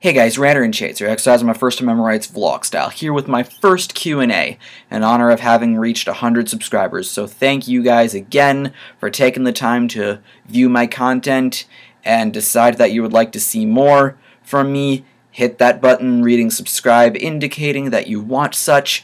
Hey guys, RanterInShades here, exercising my first time rights vlog style, here with my first Q&A, in honor of having reached 100 subscribers. So thank you guys again for taking the time to view my content and decide that you would like to see more from me. Hit that button reading subscribe, indicating that you want such.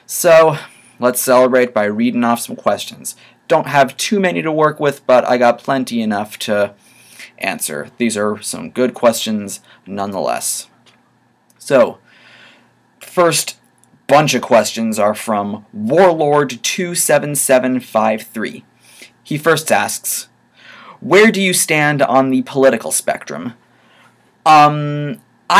So let's celebrate by reading off some questions. Don't have too many to work with, but I got plenty enough to answer. These are some good questions nonetheless. So, first bunch of questions are from Warlord27753. He first asks, where do you stand on the political spectrum? I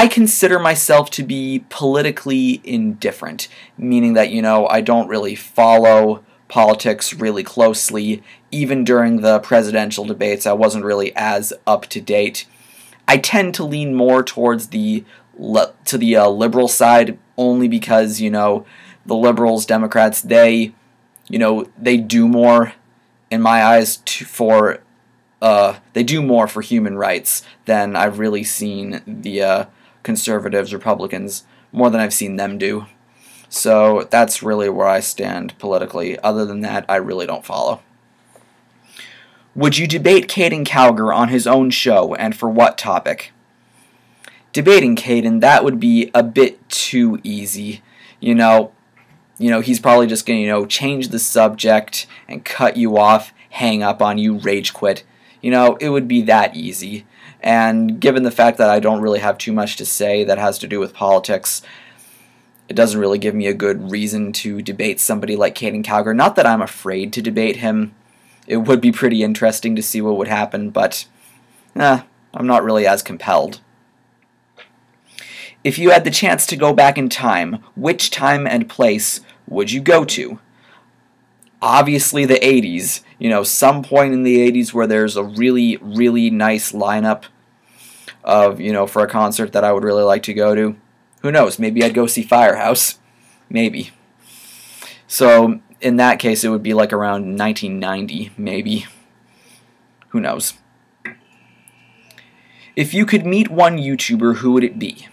consider myself to be politically indifferent, meaning that, I don't really follow politics really closely. Even during the presidential debates, I wasn't really as up to date. I tend to lean more towards the liberal side, only because the liberals, Democrats, they do more in my eyes they do more for human rights than I've really seen the conservatives, Republicans, more than I've seen them do. So that's really where I stand politically. Other than that, I really don't follow. Would you debate Caden Calgar on his own show, and for what topic? Debating Caden, that would be a bit too easy. He's probably just going to, change the subject and cut you off, hang up on you, rage quit. It would be that easy. And given the fact that I don't really have too much to say that has to do with politics, it doesn't really give me a good reason to debate somebody like Caden Calgar. Not that I'm afraid to debate him. It would be pretty interesting to see what would happen, but I'm not really as compelled. If you had the chance to go back in time, which time and place would you go to? Obviously the 80s. Some point in the 80s where there's a really, really nice lineup of, for a concert that I would really like to go to. Who knows? Maybe I'd go see Firehouse. Maybe. So, in that case, it would be like around 1990, maybe. Who knows? If you could meet one YouTuber, who would it be?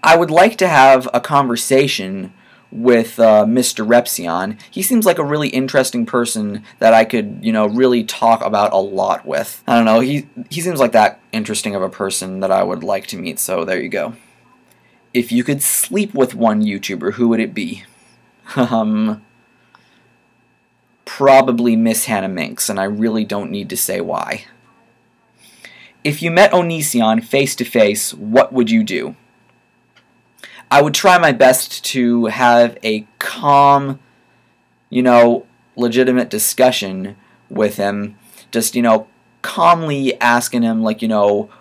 I would like to have a conversation with Mr. Repsion. He seems like a really interesting person that I could, really talk about a lot with. I don't know, he seems like that interesting of a person that I would like to meet, so there you go. If you could sleep with one YouTuber, who would it be? Probably Miss Hannah Minx, and I really don't need to say why. If you met Onision face to face, what would you do? I would try my best to have a calm, legitimate discussion with him. Just, calmly asking him, like,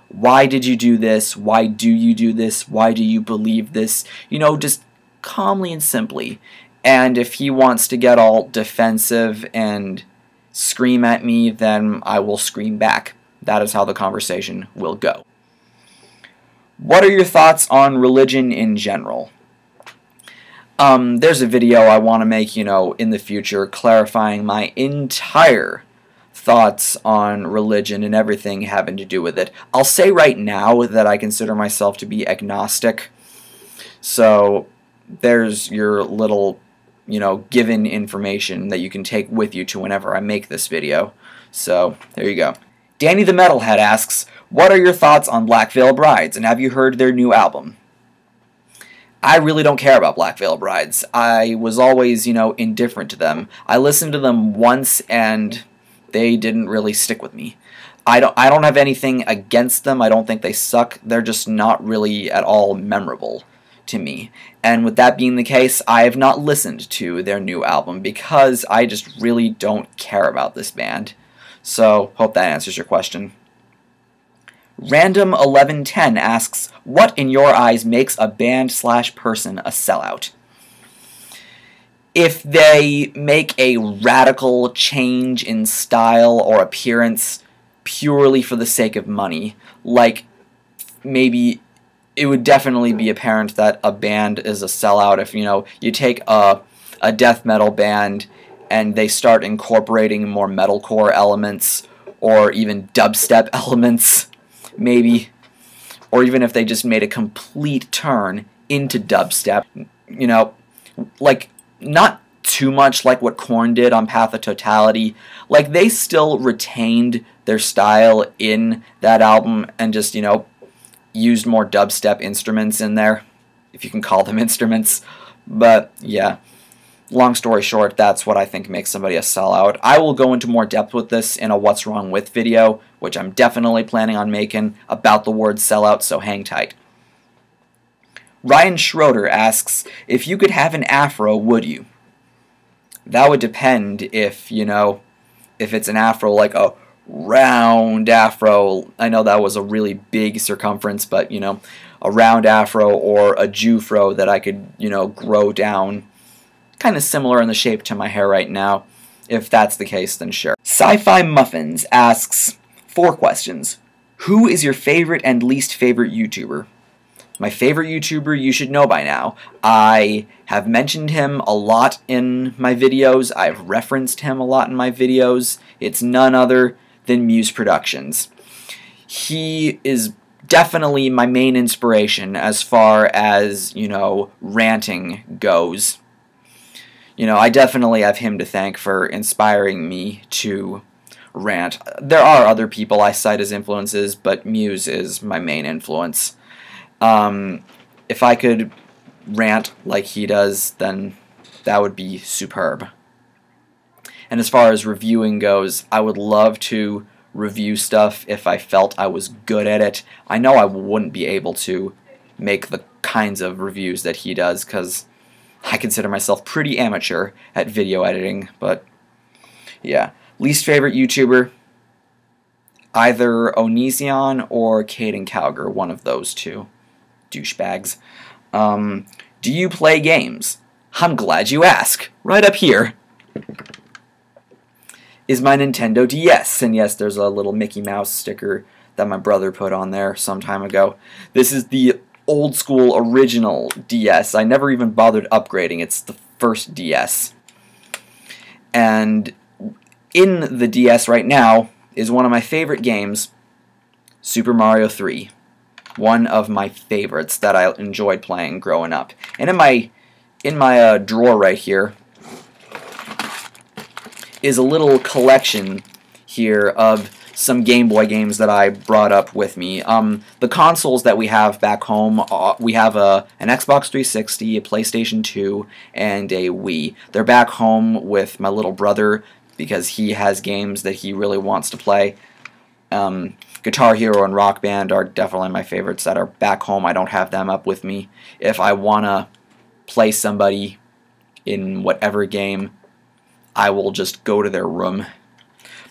why did you do this? Why do you do this? Why do you believe this? Just calmly and simply. And if he wants to get all defensive and scream at me, then I will scream back. That is how the conversation will go. What are your thoughts on religion in general? There's a video I want to make, in the future, clarifying my entire thoughts on religion and everything having to do with it. I'll say right now that I consider myself to be agnostic. So there's your little, given information that you can take with you to whenever I make this video. So there you go. Danny the Metalhead asks, what are your thoughts on Black Veil Brides, and have you heard their new album? I really don't care about Black Veil Brides. I was always, indifferent to them. I listened to them once and they didn't really stick with me. I don't have anything against them. I don't think they suck. They're just not really at all memorable to me. And with that being the case, I have not listened to their new album because I just really don't care about this band. So, hope that answers your question. Random1110 asks, what in your eyes makes a band/person a sellout? If they make a radical change in style or appearance purely for the sake of money, like maybe it would definitely be apparent that a band is a sellout if, you take a death metal band and they start incorporating more metalcore elements or even dubstep elements, maybe. or even if they just made a complete turn into dubstep, you know, like, not too much like what Korn did on Path of Totality. Like, they still retained their style in that album and just, you know, used more dubstep instruments in there, if you can call them instruments. But yeah, long story short, that's what I think makes somebody a sellout. I will go into more depth with this in a What's Wrong With video, which I'm definitely planning on making about the word sellout, so hang tight. Ryan Schroeder asks, if you could have an afro, would you? That would depend if, you know, if it's an afro like a round afro. I know that was a really big circumference, but, you know, a round afro or a Jufro that I could, you know, grow down kind of similar in the shape to my hair right now. If that's the case, then sure. Sci-Fi Muffins asks 4 questions. Who is your favorite and least favorite YouTuber? My favorite YouTuber you should know by now. I have mentioned him a lot in my videos. I've referenced him a lot in my videos. It's none other than Muse Productions. He is definitely my main inspiration as far as, you know, ranting goes. You know, I definitely have him to thank for inspiring me to rant. There are other people I cite as influences, but Muse is my main influence. If I could rant like he does, then that would be superb. And as far as reviewing goes, I would love to review stuff if I felt I was good at it. I know I wouldn't be able to make the kinds of reviews that he does, because I consider myself pretty amateur at video editing, but yeah. Least favorite YouTuber? Either Onision or Caden Cowger, one of those two. Douchebags. Do you play games? I'm glad you ask. Right up here is my Nintendo DS. And yes, there's a little Mickey Mouse sticker that my brother put on there some time ago. This is the old school original DS. I never even bothered upgrading. It's the first DS. And in the DS right now is one of my favorite games, Super Mario 3. One of my favorites that I enjoyed playing growing up. And in my drawer right here is a little collection here of some Game Boy games that I brought up with me. The consoles that we have back home, we have an Xbox 360, a PlayStation 2, and a Wii. They're back home with my little brother because he has games that he really wants to play. Guitar Hero and Rock Band are definitely my favorites that are back home. I don't have them up with me. If I want to play somebody in whatever game, I will just go to their room.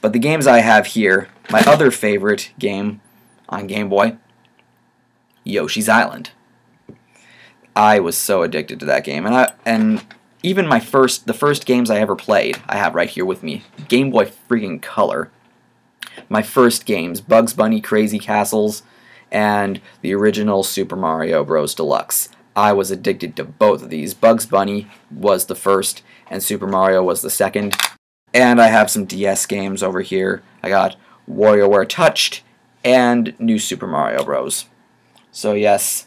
But the games I have here, my other favorite game on Game Boy, Yoshi's Island. I was so addicted to that game, and even the first games I ever played, I have right here with me. Game Boy freaking Color. My first games, Bugs Bunny Crazy Castles and the original Super Mario Bros. Deluxe. I was addicted to both of these. Bugs Bunny was the first and Super Mario was the second. And I have some DS games over here. I got WarioWare Touched and New Super Mario Bros. So yes,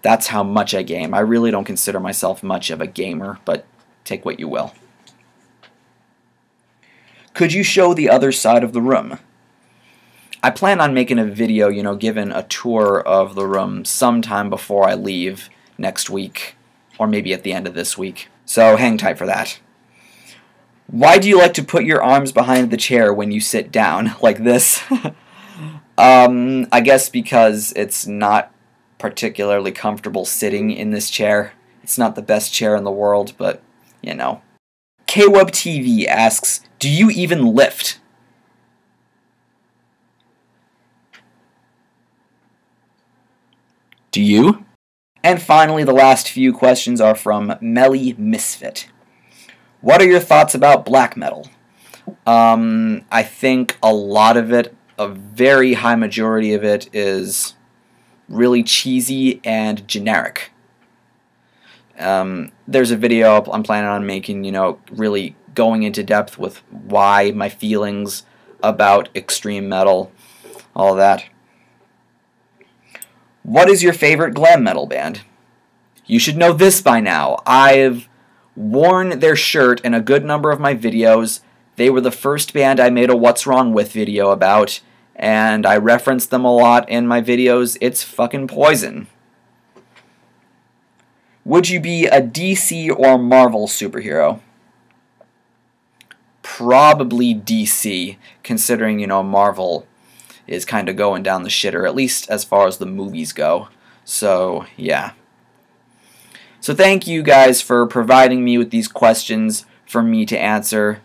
that's how much I game. I really don't consider myself much of a gamer, but take what you will. Could you show the other side of the room? I plan on making a video, you know, giving a tour of the room sometime before I leave next week, or maybe at the end of this week. So hang tight for that. Why do you like to put your arms behind the chair when you sit down, like this? I guess because it's not particularly comfortable sitting in this chair. It's not the best chair in the world, but, you know. KWeb TV asks, do you even lift? Do you? And finally, the last few questions are from Melly Misfit. What are your thoughts about black metal? I think a lot of it, a very high majority of it, is really cheesy and generic. There's a video I'm planning on making, you know, really going into depth with why, my feelings about extreme metal, all that. What is your favorite glam metal band? You should know this by now. I've worn their shirt in a good number of my videos. They were the first band I made a What's Wrong With video about, and I referenced them a lot in my videos. It's fucking Poison. Would you be a DC or Marvel superhero? Probably DC, considering, you know, Marvel is kind of going down the shitter, at least as far as the movies go. So, yeah. So thank you guys for providing me with these questions for me to answer.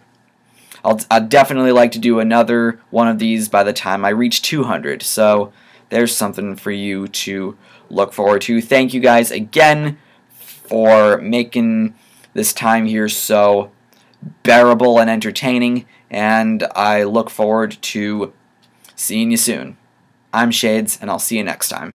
I'd definitely like to do another one of these by the time I reach 200. So there's something for you to look forward to. Thank you guys again for making this time here so bearable and entertaining, and I look forward to seeing you soon. I'm Shades, and I'll see you next time.